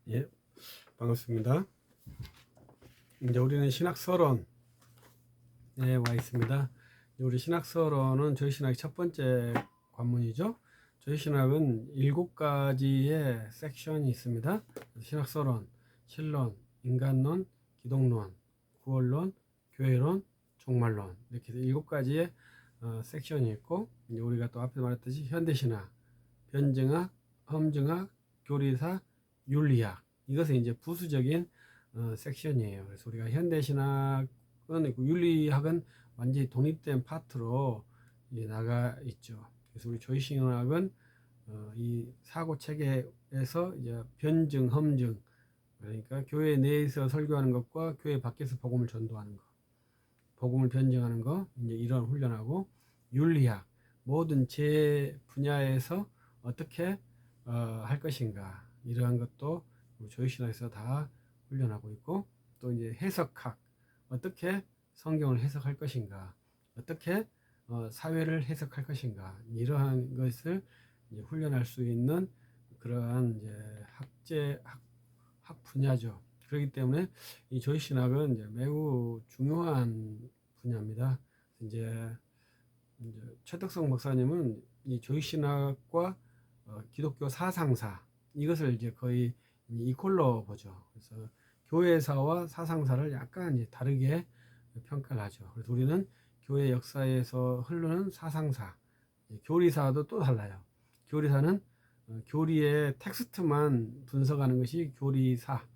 예, 반갑습니다. 이제 우리는 신학서론에 와 있습니다. 우리 신학서론은 저희 신학의 첫 번째 관문이죠. 저희 신학은 7가지의 섹션이 있습니다. 신학서론, 신론, 인간론, 기독론, 구원론, 교회론, 종말론, 이렇게 7가지의 섹션이 있고, 이제 우리가 또 앞에 말했듯이 현대신학, 변증학, 험증학, 교리사, 윤리학, 이것은 이제 부수적인 섹션이에요. 그래서 우리가 현대신학은 윤리학은 완전히 독립된 파트로 나가 있죠. 그래서 우리 조이신학은 이 사고 체계에서 이제 변증, 험증, 그러니까 교회 내에서 설교하는 것과 교회 밖에서 복음을 전도하는 것, 복음을 변증하는 것, 이제 이런 훈련하고, 윤리학, 모든 제 분야에서 어떻게 할 것인가, 이러한 것도 조이신학에서 다 훈련하고 있고, 또 이제 해석학, 어떻게 성경을 해석할 것인가, 어떻게 사회를 해석할 것인가, 이러한 것을 이제 훈련할 수 있는 그러한 이제 학 분야죠. 그렇기 때문에 이 조이신학은 이제 매우 중요한 분야입니다. 이제 최덕성 목사님은 이 조이신학과 기독교 사상사, 이것을 이제 거의 이퀄로 보죠. 그래서 교회사와 사상사를 약간 이제 다르게 평가를 하죠. 그래서 우리는 교회 역사에서 흐르는 사상사, 교리사도 또 달라요. 교리사는 교리의 텍스트만 분석하는 것이 교리사,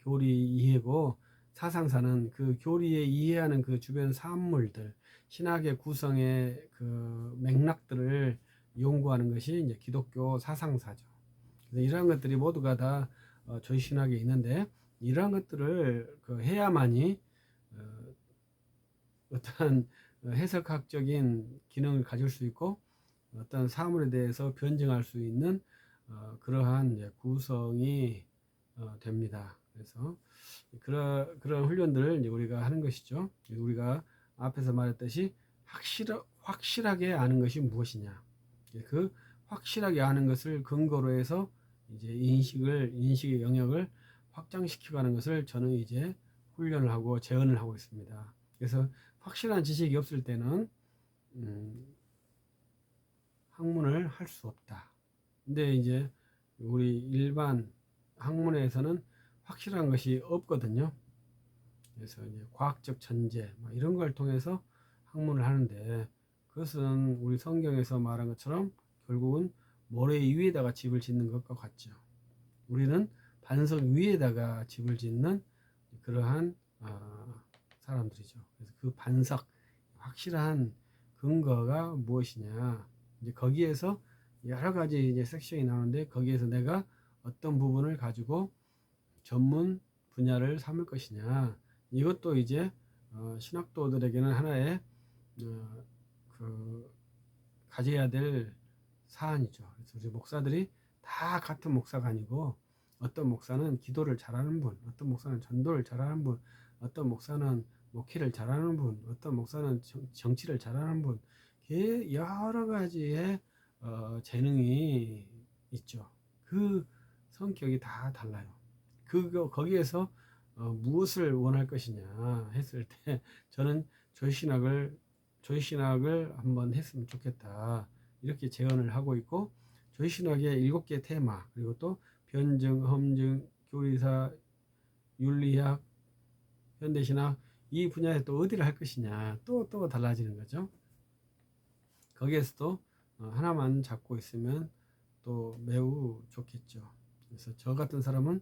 교리 이해고, 사상사는 그 교리에 이해하는 그 주변 사물들, 신학의 구성의 그 맥락들을 연구하는 것이 이제 기독교 사상사죠. 그래서 이러한 것들이 모두가 다 저희 신학에 있는데, 이러한 것들을 해야만이 어떠한 해석학적인 기능을 가질 수 있고, 어떤 사물에 대해서 변증할 수 있는 그러한 이제 구성이 됩니다. 그래서 그런 훈련들을 이제 우리가 하는 것이죠. 우리가 앞에서 말했듯이 확실하게 아는 것이 무엇이냐, 그 확실하게 아는 것을 근거로 해서 이제 인식의 영역을 확장시켜가는 것을 저는 이제 훈련을 하고 재현을 하고 있습니다. 그래서 확실한 지식이 없을 때는 학문을 할 수 없다. 근데 이제 우리 일반 학문에서는 확실한 것이 없거든요. 그래서 이제 과학적 전제 이런 걸 통해서 학문을 하는데, 그것은 우리 성경에서 말한 것처럼 결국은 모래 위에다가 집을 짓는 것과 같죠. 우리는 반석 위에다가 집을 짓는 그러한 사람들이죠. 그래서 그 반석, 확실한 근거가 무엇이냐, 이제 거기에서 여러 가지 이제 섹션이 나오는데, 거기에서 내가 어떤 부분을 가지고 전문 분야를 삼을 것이냐, 이것도 이제 신학도들에게는 하나의 가져야 될 사안이죠. 그래서 우리 목사들이 다 같은 목사가 아니고, 어떤 목사는 기도를 잘하는 분, 어떤 목사는 전도를 잘하는 분, 어떤 목사는 목회를 잘하는 분, 어떤 목사는 정치를 잘하는 분, 여러 가지의 재능이 있죠. 그 성격이 다 달라요. 거기에서 무엇을 원할 것이냐 했을 때, 저는 조이신학을 한번 했으면 좋겠다, 이렇게 제언을 하고 있고, 조이신학의 7개 테마, 그리고 또 변증, 험증, 교리사, 윤리학, 현대신학, 이 분야에 또 어디를 할 것이냐, 또 달라지는 거죠. 거기에서도 하나만 잡고 있으면 또 매우 좋겠죠. 그래서 저 같은 사람은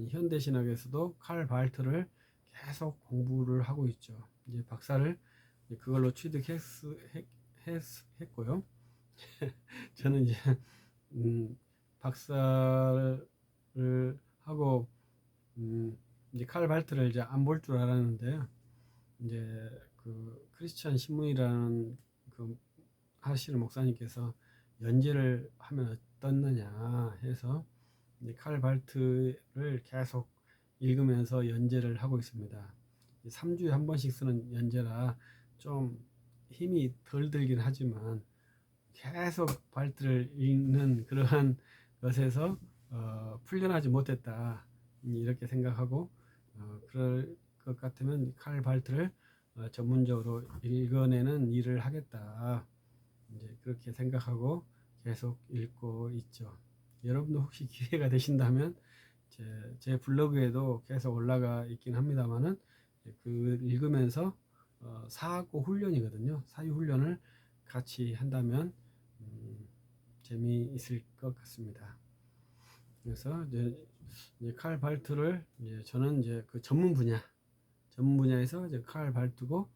현대신학에서도 칼 발트를 계속 공부를 하고 있죠. 이제 박사를 그걸로 취득했고요. 저는 이제 박사를 하고 이제 칼 발트를 이제 안 볼 줄 알았는데, 이제 그 크리스천 신문이라는 그 하시는 목사님께서 연재를 하면 어떻느냐 해서 칼 발트를 계속 읽으면서 연재를 하고 있습니다. 3주에 한 번씩 쓰는 연재라 좀 힘이 덜 들긴 하지만, 계속 발트를 읽는 그러한 것에서 풀려나지 못했다. 이렇게 생각하고 그럴 것 같으면 칼 발트를 전문적으로 읽어내는 일을 하겠다. 이제 그렇게 생각하고 계속 읽고 있죠. 여러분도 혹시 기회가 되신다면 제 블로그에도 계속 올라가 있긴 합니다만은 그 읽으면서 사고 훈련이거든요. 사유 훈련을 같이 한다면 재미있을 것 같습니다. 그래서 이제 칼 발트를 저는 이제 그 전문 분야에서 이제 칼 발트고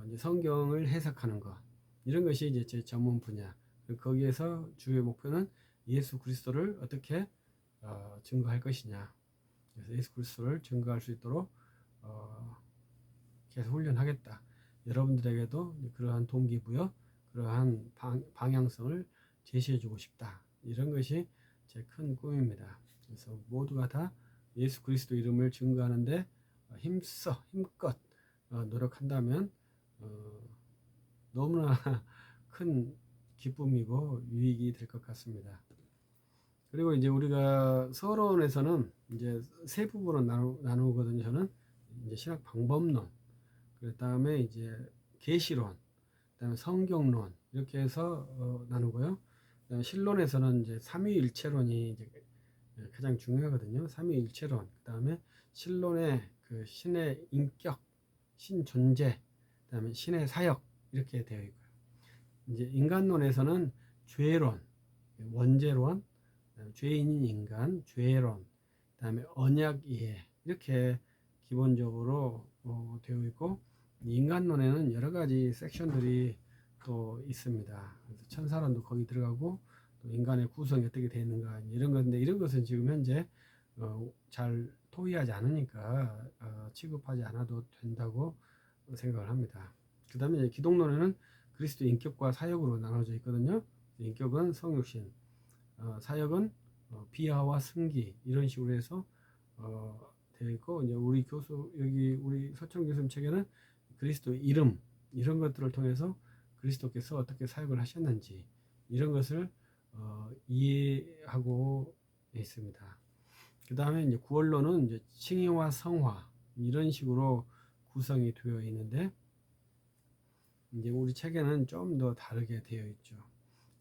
이제 성경을 해석하는 것 이런 것이 이제 제 전문 분야. 거기에서 주요 목표는 예수 그리스도를 어떻게 증거할 것이냐. 그래서 예수 그리스도를 증거할 수 있도록 계속 훈련하겠다. 여러분들에게도 그러한 동기부여, 그러한 방향성을 제시해주고 싶다. 이런 것이 제 큰 꿈입니다. 그래서 모두가 다 예수 그리스도 이름을 증거하는데 힘껏 노력한다면 너무나 큰 기쁨이고 유익이 될 것 같습니다. 그리고 이제 우리가 서론에서는 이제 세 부분으로 나누거든요. 저는 이제 신학 방법론, 그 다음에 이제 계시론, 그 다음에 성경론 이렇게 해서 나누고요. 그다음에 신론에서는 이제 삼위일체론이 이제 가장 중요하거든요. 삼위일체론. 그 다음에 신론의 그 신의 인격, 신존재, 그 다음에 신의 사역 이렇게 되어 있고요. 이제 인간론에서는 죄론, 원죄론, 죄인인 인간, 죄론, 그 다음에 언약이해 이렇게 기본적으로 되어 있고 인간론에는 여러 가지 섹션들이 또 있습니다. 그래서 천사론도 거기 들어가고 또 인간의 구성이 어떻게 되어 있는가 이런 건데 이런 것은 지금 현재 잘 토의하지 않으니까 취급하지 않아도 된다고 생각을 합니다. 그 다음에 기독론에는 그리스도 인격과 사역으로 나눠져 있거든요. 인격은 성육신, 사역은 비하와 승기 이런 식으로 해서 되어 있고 이제 우리 교수 여기 우리 서청 교수님 책에는 그리스도 이름 이런 것들을 통해서 그리스도께서 어떻게 사역을 하셨는지 이런 것을 이해하고 있습니다. 그 다음에 이제 구원론은 이제 칭의와 성화 이런 식으로 구성이 되어 있는데 이제 우리 책에는 좀 더 다르게 되어 있죠.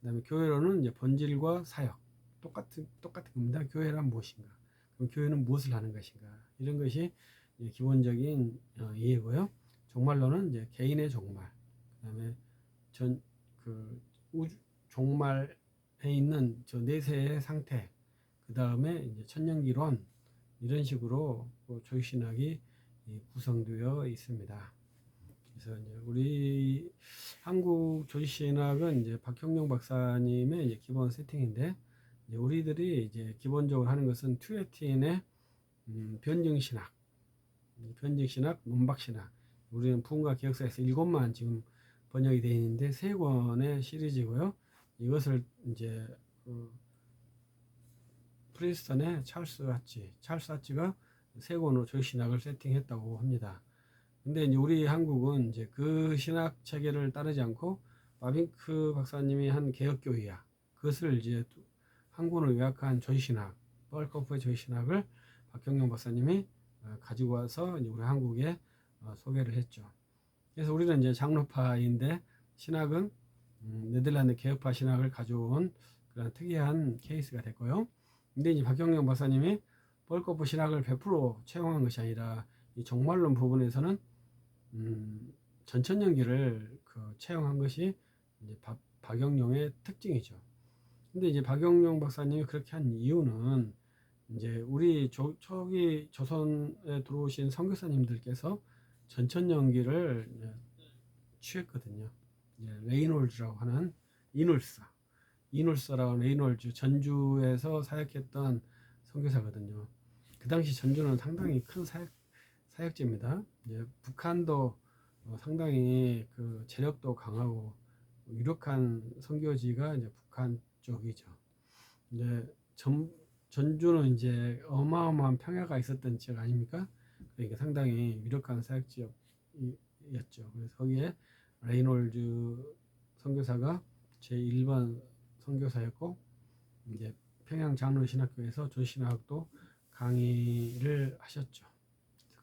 그 다음에 교회론은 이제 본질과 사역 똑같은 겁니다. 교회란 무엇인가? 그럼 교회는 무엇을 하는 것인가? 이런 것이 기본적인 이해고요. 종말론은 이제 개인의 종말, 그다음에 우주 종말에 있는 저 내세의 상태, 그 다음에 이제 천년기론 이런 식으로 조직신학이 구성되어 있습니다. 그래서 이제 우리 한국 조직신학은 이제 박형룡 박사님의 이제 기본 세팅인데 이제 우리들이 이제 기본적으로 하는 것은 튜레틴의 변증신학, 논박신학. 우리는 부흥과 개혁사에서 7권 지금 번역이 되어 있는데 3권의 시리즈고요. 이것을 이제 프린스턴의 찰스 하치가 3권으로 조직신학을 세팅했다고 합니다. 근데 이제 우리 한국은 이제 그 신학 체계를 따르지 않고 바빙크 박사님이 한 개혁교회야. 그것을 이제 한 권을 요약한 조직신학, 뻘커프의 조직신학을 박형룡 박사님이 가지고 와서 이제 우리 한국에 소개를 했죠. 그래서 우리는 이제 장로파인데 신학은 네덜란드 개혁파 신학을 가져온 그런 특이한 케이스가 됐고요. 근데 이제 박형룡 박사님이 뻘커프 신학을 100% 채용한 것이 아니라 이 종말론 부분에서는 전천연기를 채용한 것이 이제 박영룡의 특징이죠. 근데 이제 박영룡 박사님이 그렇게 한 이유는 이제 우리 초기 조선에 들어오신 선교사님들께서 전천연기를 취했거든요. 레이놀즈라고 하는 이놀사라고 레이놀즈 전주에서 사역했던 선교사거든요. 그 당시 전주는 상당히 큰 사역지입니다. 북한도 상당히 그 재력도 강하고 유력한 선교지가 이제 북한 쪽이죠. 이제 전주는 이제 어마어마한 평야가 있었던 지역 아닙니까? 그러니까 상당히 유력한 사역지였죠. 그래서 거기에 레이놀즈 선교사가 제1번 선교사였고 이제 평양 장로신학교에서 조신학도 강의를 하셨죠.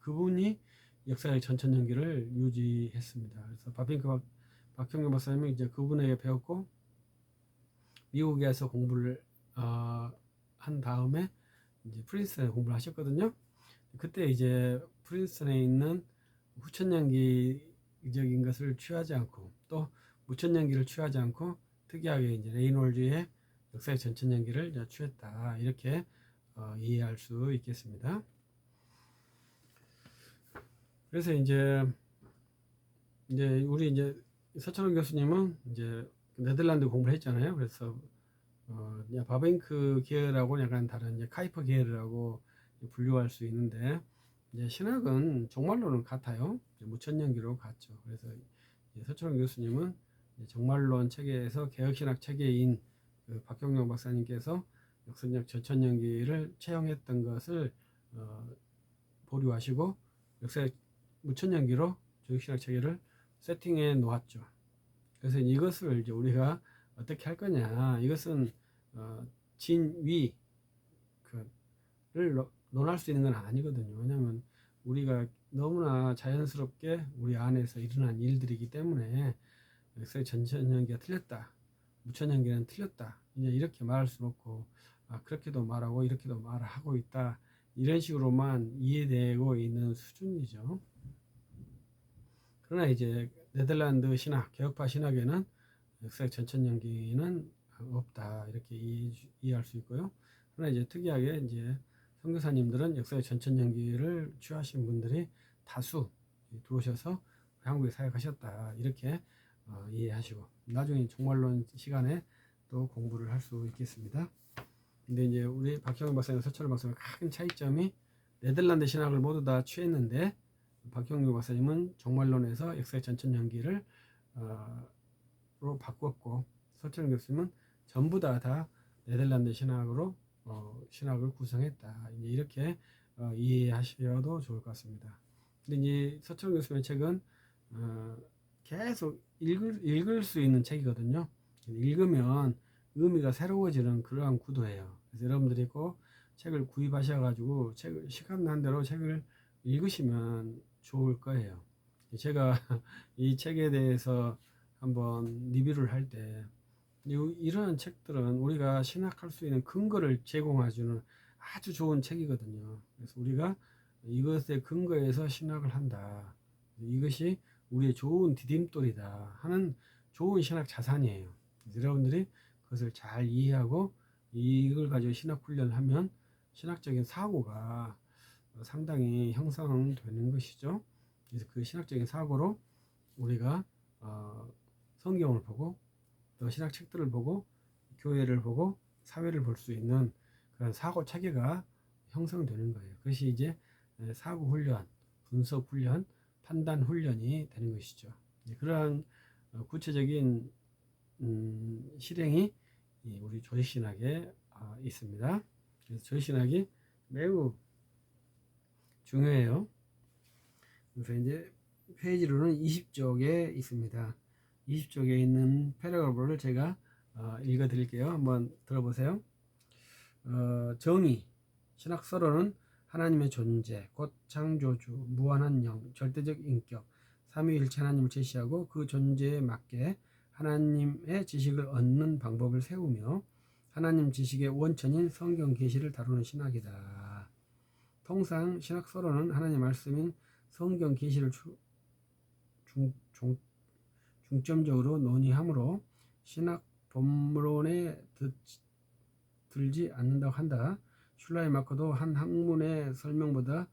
그분이 역사의 전천연기를 유지했습니다. 그래서 박형규 박사님이 이제 그분에게 배웠고 미국에서 공부를 한 다음에 이제 프린스턴에 공부를 하셨거든요. 그때 이제 프린스턴에 있는 후천연기적인 것을 취하지 않고 또 무천연기를 취하지 않고 특이하게 이제 레이놀즈의 역사의 전천연기를 취했다, 이렇게 이해할 수 있겠습니다. 그래서 이제 우리 이제 서철원 교수님은 이제 네덜란드 공부를 했잖아요. 그래서 바벤크 계열하고 약간 다른 이제 카이퍼 계열이라고 분류할 수 있는데, 이제 신학은 종말론은 같아요. 무천연기로 같죠. 그래서 서철원 교수님은 정말론 체계에서 개혁신학 체계인 그 박경영 박사님께서 역사적 전천연기를 채용했던 것을 보류하시고 역사 무천연기로 조직신학 체계를 세팅해 놓았죠. 그래서 이것을 이제 우리가 어떻게 할 거냐, 이것은 진위 를 논할 수 있는 건 아니거든요. 왜냐하면 우리가 너무나 자연스럽게 우리 안에서 일어난 일들이기 때문에 역사의 전천연기가 틀렸다, 무천연기는 틀렸다, 이제 이렇게 말할 수는 없고, 그렇게도 말하고 이렇게도 말하고 있다, 이런 식으로만 이해되고 있는 수준이죠. 그러나 이제 네덜란드 신학, 개혁파 신학에는 역사의 전천연기는 없다, 이렇게 이해할 수 있고요. 그러나 이제 특이하게 이제 선교사님들은 역사의 전천연기를 취하신 분들이 다수 들어오셔서 한국에 사역하셨다, 이렇게 이해하시고 나중에 종말론 시간에 또 공부를 할 수 있겠습니다. 근데 이제 우리 박형규 박사님, 서철원 박사님 큰 차이점이 네덜란드 신학을 모두 다 취했는데 박형규 박사님은 종말론에서 역사의 전천연기를 로 바꿨고, 서철원 교수님은 전부 다 네덜란드 신학으로 신학을 구성했다, 이제 이렇게 이해하셔도 좋을 것 같습니다. 근데 이제 서철원 교수님의 책은 계속 읽을 수 있는 책이거든요. 읽으면 의미가 새로워지는 그러한 구도예요. 그래서 여러분들이 꼭 책을 구입하셔가지고 시간 난 대로 책을 읽으시면 좋을 거예요. 제가 이 책에 대해서 한번 리뷰를 할 때 이런 책들은 우리가 신학할 수 있는 근거를 제공해주는 아주 좋은 책이거든요. 그래서 우리가 이것에 근거해서 신학을 한다, 이것이 우리의 좋은 디딤돌이다 하는 좋은 신학 자산이에요. 여러분들이 그것을 잘 이해하고 이걸 가지고 신학 훈련을 하면 신학적인 사고가 상당히 형성되는 것이죠. 그래서 그 신학적인 사고로 우리가 성경을 보고 또 신학 책들을 보고 교회를 보고 사회를 볼 수 있는 그런 사고 체계가 형성되는 거예요. 그것이 이제 사고 훈련, 분석 훈련, 판단 훈련이 되는 것이죠. 그러한 구체적인 실행이 우리 조직신학에 있습니다. 그래서 조직신학이 매우 중요해요. 그래서 이제 페이지로는 20쪽에 있습니다. 20쪽에 있는 패러그래프를 제가 읽어 드릴게요. 한번 들어보세요. 정의, 신학서론은 하나님의 존재, 곧 창조주, 무한한 영, 절대적 인격, 삼위일체 하나님을 제시하고 그 존재에 맞게 하나님의 지식을 얻는 방법을 세우며 하나님 지식의 원천인 성경 계시를 다루는 신학이다. 통상 신학서론은 하나님의 말씀인 성경 계시를 중점적으로 논의하므로 신학 본론에 들지 않는다고 한다. 슐라이 마커도 한 학문의 설명보다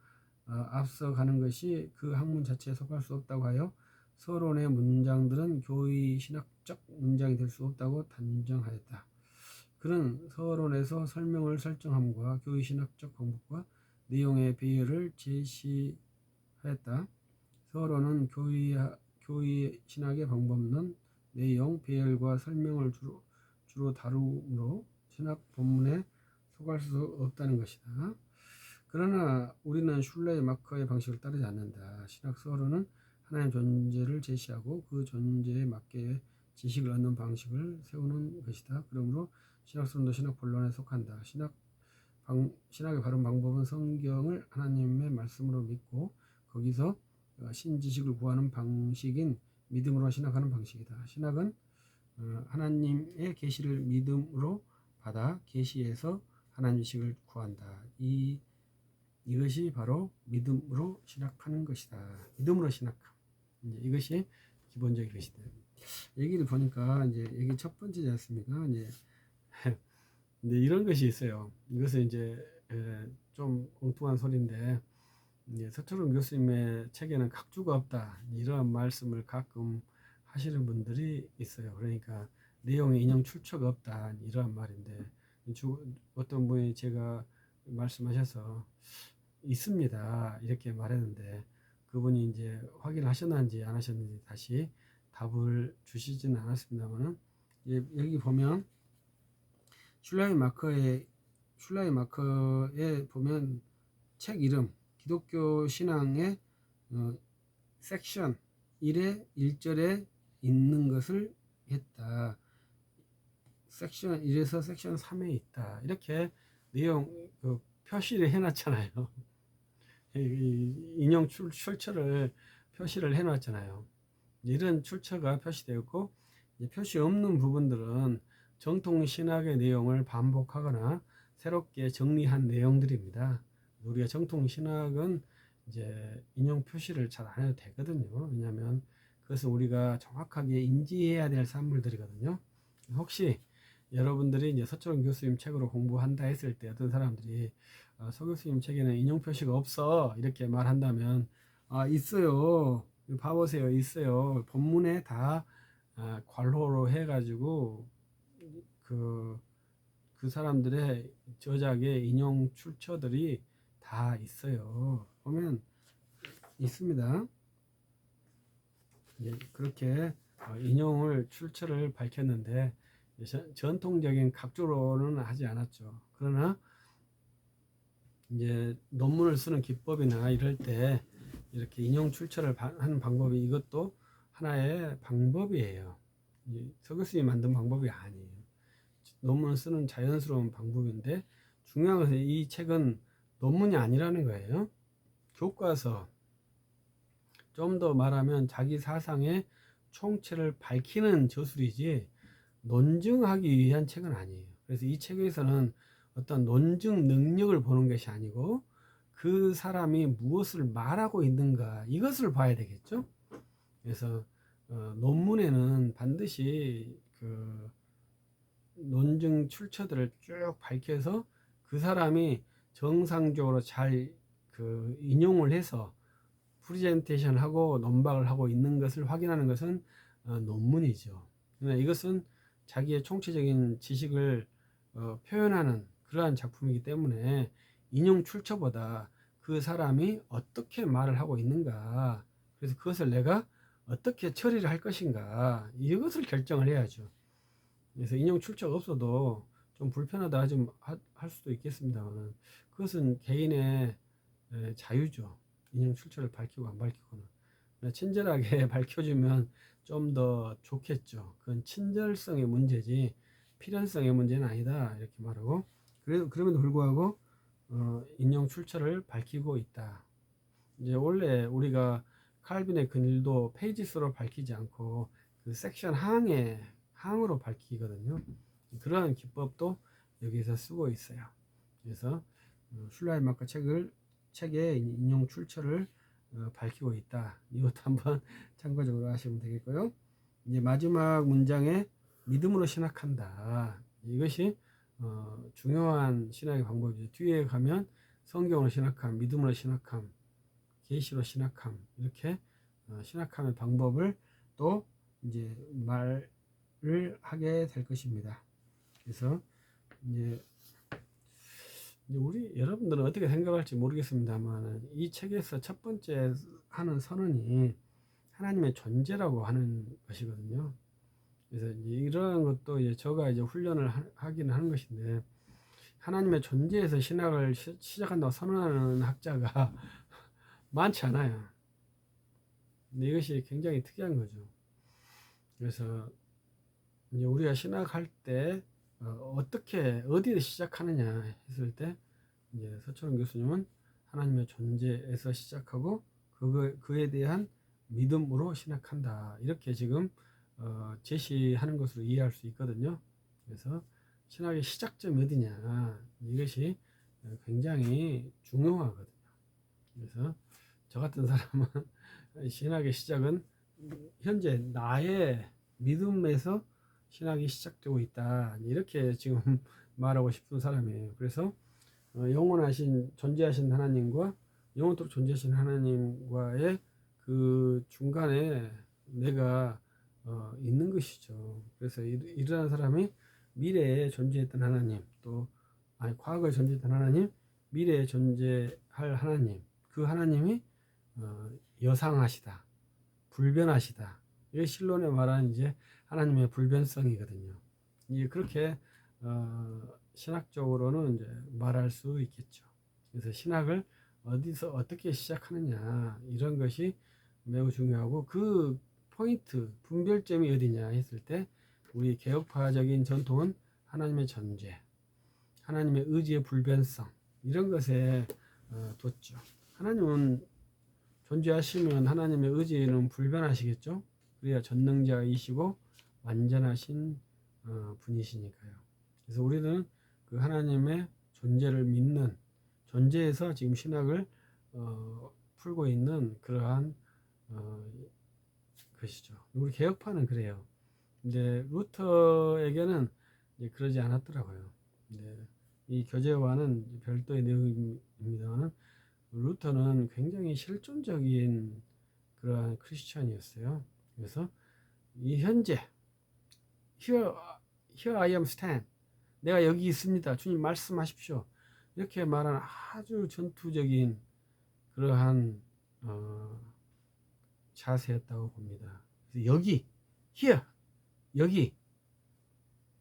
앞서가는 것이 그 학문 자체에 속할 수 없다고 하여 서론의 문장들은 교의 신학적 문장이 될 수 없다고 단정하였다. 그는 서론에서 설명을 설정함과 교의 신학적 방법과 내용의 배열을 제시하였다. 서론은 교의 신학의 방법론, 내용, 배열과 설명을 주로 다루므로 신학 본문에 속할 수 없다는 것이다. 그러나 우리는 슐레이 마커의 방식을 따르지 않는다. 신학 서론은 하나님의 존재를 제시하고 그 존재에 맞게 지식을 얻는 방식을 세우는 것이다. 그러므로 신학 서론도 신학 본론에 속한다. 신학 신학의 바른 방법은 성경을 하나님의 말씀으로 믿고 거기서 신지식을 구하는 방식인 믿음으로 신학하는 방식이다. 신학은 하나님의 계시를 믿음으로 받아 계시에서 하나님 지식을 구한다. 이것이 바로 믿음으로 신학하는 것이다. 믿음으로 신학함. 이것이 기본적인 것이다. 얘기를 보니까 이제 여기 첫 번째지 않습니까? 이제 근데 이런 것이 있어요. 이것은 이제 좀 엉뚱한 소리인데 서철원 교수님의 책에는 각주가 없다 이런 말씀을 가끔 하시는 분들이 있어요. 그러니까 내용에 인용 출처가 없다 이런 말인데 어떤 분이 제가 말씀하셔서 있습니다 이렇게 말했는데 그분이 이제 확인하셨는지 안 하셨는지 다시 답을 주시지는 않았습니다만은 여기 보면 슐라이마커에 보면 책 이름 기독교 신앙의 섹션 1의 1절에 있는 것을 했다. sek션 1에서 섹션 3에 있다. 이렇게 내용 표시를 해놨잖아요. 인용 출처를 표시를 해놨잖아요. 이런 출처가 표시되었고 표시 없는 부분들은 정통 신학의 내용을 반복하거나 새롭게 정리한 내용들입니다. 우리가 정통 신학은 이제 인용 표시를 잘 안 해도 되거든요. 왜냐하면 그것은 우리가 정확하게 인지해야 될 산물들이거든요. 혹시 여러분들이 이제 서철원 교수님 책으로 공부한다 했을 때 어떤 사람들이 서 교수님 책에는 인용 표시가 없어 이렇게 말한다면 있어요. 봐보세요. 있어요. 본문에 다 괄호로 해가지고 그 사람들의 저작의 인용 출처들이 다 있어요. 보면 있습니다. 그렇게 인용을 출처를 밝혔는데 전통적인 각주로는 하지 않았죠. 그러나 이제 논문을 쓰는 기법이나 이럴 때 이렇게 인용 출처를 하는 방법이 이것도 하나의 방법이에요. 서 교수님이 만든 방법이 아니에요. 논문을 쓰는 자연스러운 방법인데 중요한 것은 이 책은 논문이 아니라는 거예요. 교과서, 좀 더 말하면 자기 사상의 총체를 밝히는 저술이지 논증하기 위한 책은 아니에요. 그래서 이 책에서는 어떤 논증 능력을 보는 것이 아니고 그 사람이 무엇을 말하고 있는가 이것을 봐야 되겠죠. 그래서 논문에는 반드시 그 논증 출처들을 쭉 밝혀서 그 사람이 정상적으로 잘 그 인용을 해서 프리젠테이션 하고 논박을 하고 있는 것을 확인하는 것은 논문이죠. 이것은 자기의 총체적인 지식을 표현하는 그러한 작품이기 때문에 인용 출처보다 그 사람이 어떻게 말을 하고 있는가, 그래서 그것을 내가 어떻게 처리를 할 것인가 이것을 결정을 해야죠. 그래서 인용 출처가 없어도 좀 불편하다 좀 할 수도 있겠습니다만 그것은 개인의 자유죠. 인용 출처를 밝히고 안 밝히고는 친절하게 밝혀주면 좀 더 좋겠죠. 그건 친절성의 문제지 필연성의 문제는 아니다 이렇게 말하고, 그럼에도 불구하고 인용 출처를 밝히고 있다. 이제 원래 우리가 칼빈의 근일도 페이지 수로 밝히지 않고 그 섹션 항으로 밝히거든요. 그러한 기법도 여기서 쓰고 있어요. 그래서 슐라이마커 책의 인용 출처를 밝히고 있다. 이것도 한번 참고적으로 하시면 되겠고요. 이제 마지막 문장에 믿음으로 신학한다. 이것이 중요한 신학의 방법이죠. 뒤에 가면 성경으로 신학함, 믿음으로 신학함, 계시로 신학함 이렇게 신학함의 방법을 또 이제 말을 하게 될 것입니다. 그래서 이제 우리 여러분들은 어떻게 생각할지 모르겠습니다만 이 책에서 첫 번째 하는 선언이 하나님의 존재라고 하는 것이거든요. 그래서 이러한 것도 이제 제가 이제 훈련을 하기는 하는 것인데 하나님의 존재에서 신학을 시작한다고 선언하는 학자가 많지 않아요. 근데 이것이 굉장히 특이한 거죠. 그래서 이제 우리가 신학할 때 어떻게 어디에 시작하느냐 했을 때 이제 서철원 교수님은 하나님의 존재에서 시작하고 그에 대한 믿음으로 신학한다. 이렇게 지금 제시하는 것으로 이해할 수 있거든요. 그래서 신학의 시작점이 어디냐, 이것이 굉장히 중요하거든요. 그래서 저 같은 사람은 신학의 시작은 현재 나의 믿음에서 신학이 시작되고 있다, 이렇게 지금 말하고 싶은 사람이에요. 그래서 영원하신 존재하신 하나님과 영원토록 존재하신 하나님과의 그 중간에 내가 있는 것이죠. 그래서 이러한 사람이 미래에 존재했던 하나님, 또 과거에 존재했던 하나님, 미래에 존재할 하나님, 그 하나님이 여상하시다, 불변하시다. 이게 실론에 말하는 이제 하나님의 불변성이거든요. 이제 그렇게 신학적으로는 이제 말할 수 있겠죠. 그래서 신학을 어디서 어떻게 시작하느냐, 이런 것이 매우 중요하고, 그 포인트, 분별점이 어디냐 했을 때 우리 개혁파적인 전통은 하나님의 존재, 하나님의 의지의 불변성, 이런 것에 뒀죠. 하나님은 존재하시면 하나님의 의지는 불변하시겠죠. 그래야 전능자이시고 완전하신 분이시니까요. 그래서 우리는 그 하나님의 존재를 믿는, 존재에서 지금 신학을 풀고 있는 그러한 것이죠. 우리 개혁파는 그래요. 근데 루터에게는 이제 그러지 않았더라고요. 이 교제와는 별도의 내용입니다만, 루터는 굉장히 실존적인 그러한 크리스천이었어요. 그래서 이 현재 here I am stand, 내가 여기 있습니다, 주님 말씀하십시오, 이렇게 말하는 아주 전투적인 그러한 자세였다고 봅니다. 그래서 여기, here, 여기,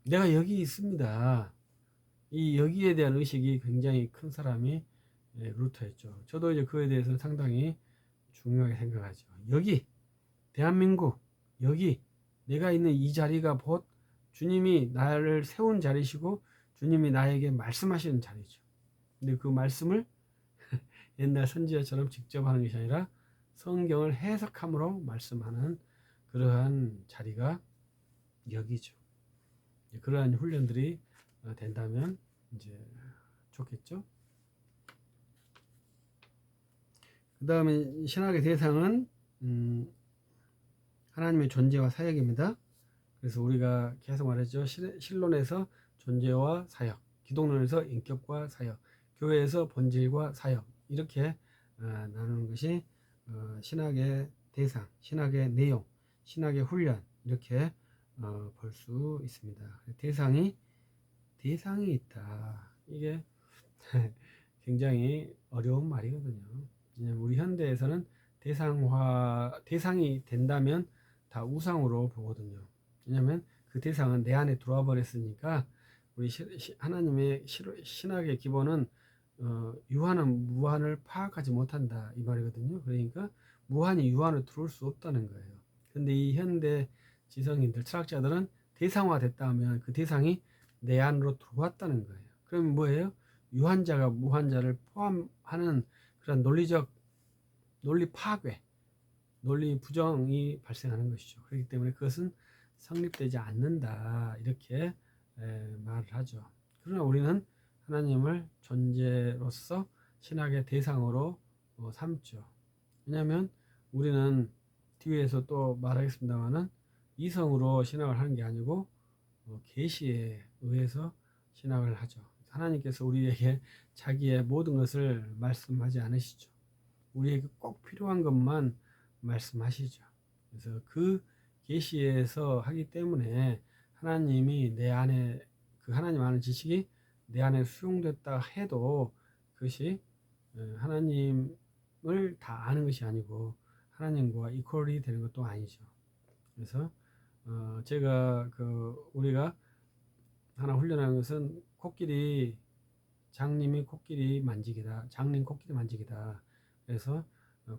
내가 여기 있습니다, 이 여기에 대한 의식이 굉장히 큰 사람이 루터였죠. 저도 이제 그에 대해서 상당히 중요하게 생각하죠. 여기 대한민국, 여기 내가 있는 이 자리가 곧 주님이 나를 세운 자리시고 주님이 나에게 말씀하시는 자리죠. 근데 그 말씀을 옛날 선지자처럼 직접 하는 것이 아니라 성경을 해석함으로 말씀하는 그러한 자리가 여기죠. 그러한 훈련들이 된다면 이제 좋겠죠. 그 다음에 신학의 대상은 하나님의 존재와 사역입니다. 그래서 우리가 계속 말했죠. 신론에서 존재와 사역, 기독론에서 인격과 사역, 교회에서 본질과 사역, 이렇게 나누는 것이 신학의 대상, 신학의 내용, 신학의 훈련, 이렇게 볼 수 있습니다. 대상이 있다. 이게 굉장히 어려운 말이거든요. 왜냐하면 우리 현대에서는 대상이 된다면 다 우상으로 보거든요. 왜냐하면 그 대상은 내 안에 들어와 버렸으니까, 우리 하나님의 신학의 기본은 유한은 무한을 파악하지 못한다, 이 말이거든요. 그러니까 무한이 유한으로 들어올 수 없다는 거예요. 근데 이 현대 지성인들, 철학자들은 대상화됐다 하면 그 대상이 내 안으로 들어왔다는 거예요. 그럼 뭐예요? 유한자가 무한자를 포함하는 그런 논리 파괴, 논리 부정이 발생하는 것이죠. 그렇기 때문에 그것은 성립되지 않는다, 이렇게 말을 하죠. 그러나 우리는 하나님을 존재로서 신학의 대상으로 삼죠. 왜냐하면 우리는 뒤에서 또 말하겠습니다만은 이성으로 신학을 하는 게 아니고 계시에 의해서 신학을 하죠. 하나님께서 우리에게 자기의 모든 것을 말씀하지 않으시죠. 우리에게 꼭 필요한 것만 말씀하시죠. 그래서 그 계시에서 하기 때문에 하나님이 내 안에, 그 하나님 아는 지식이 내 안에 수용됐다 해도 그것이 하나님을 다 아는 것이 아니고 하나님과 이퀄이 되는 것도 아니죠. 그래서 제가 우리가 하나 훈련하는 것은 장님 코끼리 만지기다. 그래서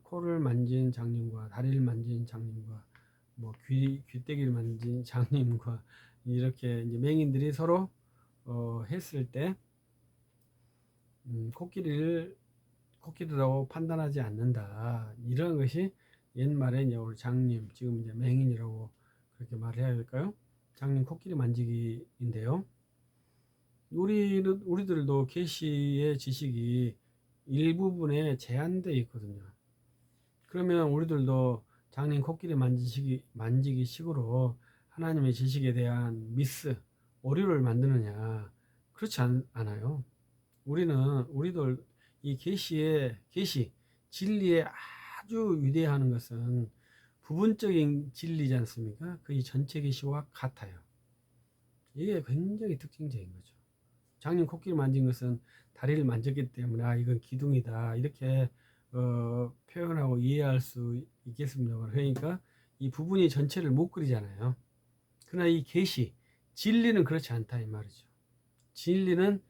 코를 만진 장님과 다리를 만진 장님과 뭐 귀때기를 만진 장님과 이렇게 이제 맹인들이 서로 했을 때 코끼리라고 판단하지 않는다. 이런 것이 옛말에 이제 우리 장님, 지금 이제 맹인이라고 그렇게 말해야 될까요? 장님 코끼리 만지기인데요. 우리들도 계시의 지식이 일부분에 제한되어 있거든요. 그러면 우리들도 장님 코끼리 만지기 식으로 하나님의 지식에 대한 오류를 만드느냐? 그렇지 않아요. 우리들 이 계시, 진리에 아주 위대하는 것은 부분적인 진리지 않습니까? 그 전체 계시와 같아요. 이게 굉장히 특징적인 거죠. 장님 코끼리 만진 것은 다리를 만졌기 때문에 이건 기둥이다 이렇게 표현하고 이해할 수 있겠습니다. 그러니까 이 부분이 전체를 못 그리잖아요. 그러나 이 계시 진리는 그렇지 않다 이 말이죠. 진리는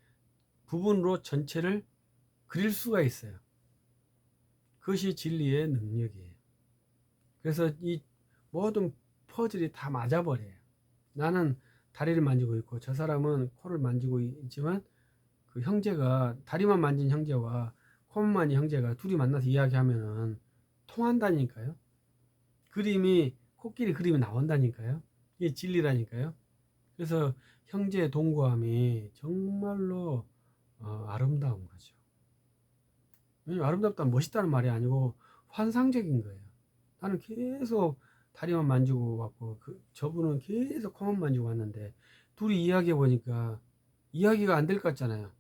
부분으로 전체를 그릴 수가 있어요. 그것이 진리의 능력이에요. 그래서 이 모든 퍼즐이 다 맞아버려요. 나는 다리를 만지고 있고 저 사람은 코를 만지고 있지만 그 형제가 다리만 만진 형제와 코만 만진 형제가 둘이 만나서 이야기하면은 통한다니까요. 코끼리 그림이 나온다니까요. 이게 진리라니까요. 그래서 형제의 동거함이 정말로 아름다운 거죠. 아름답다 멋있다는 말이 아니고 환상적인 거예요. 나는 계속 다리만 만지고 왔고 저분은 계속 코만 만지고 왔는데 둘이 이야기해 보니까 이야기가 안 될 것 같잖아요.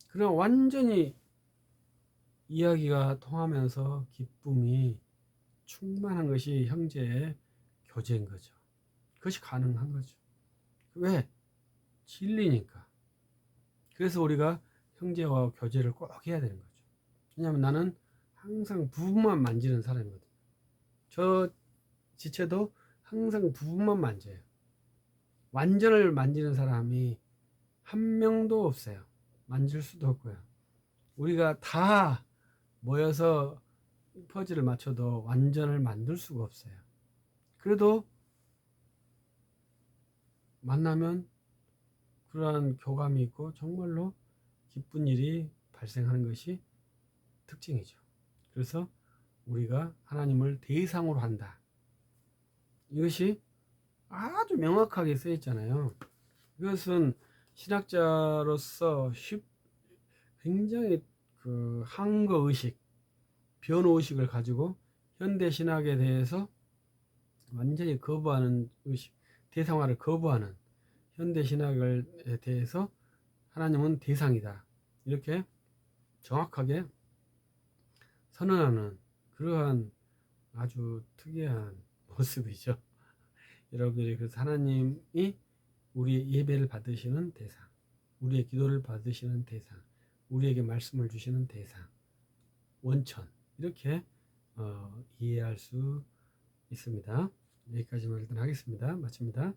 그럼 완전히 이야기가 통하면서 기쁨이 충만한 것이 형제의 교제인 거죠. 그것이 가능한 거죠. 왜? 진리니까. 그래서 우리가 형제와 교제를 꼭 해야 되는 거죠. 왜냐하면 나는 항상 부분만 만지는 사람이거든요. 저 지체도 항상 부분만 만져요. 완전을 만지는 사람이 한 명도 없어요. 만질 수도 없고요. 우리가 다 모여서 퍼즐을 맞춰도 완전을 만들 수가 없어요. 그래도 만나면 그러한 교감이 있고 정말로 기쁜 일이 발생하는 것이 특징이죠. 그래서 우리가 하나님을 대상으로 한다. 이것이 아주 명확하게 쓰여 있잖아요. 이것은 신학자로서 굉장히 그 항거 의식, 변호 의식을 가지고 현대 신학에 대해서 완전히 거부하는 의식, 대상화를 거부하는 현대 신학에 대해서 하나님은 대상이다. 이렇게 정확하게 선언하는 그러한 아주 특이한 모습이죠. 여러분들이 그래서 하나님이 우리의 예배를 받으시는 대상, 우리의 기도를 받으시는 대상, 우리에게 말씀을 주시는 대상, 원천 이렇게 이해할 수 있습니다. 여기까지만 일단 하겠습니다. 마칩니다.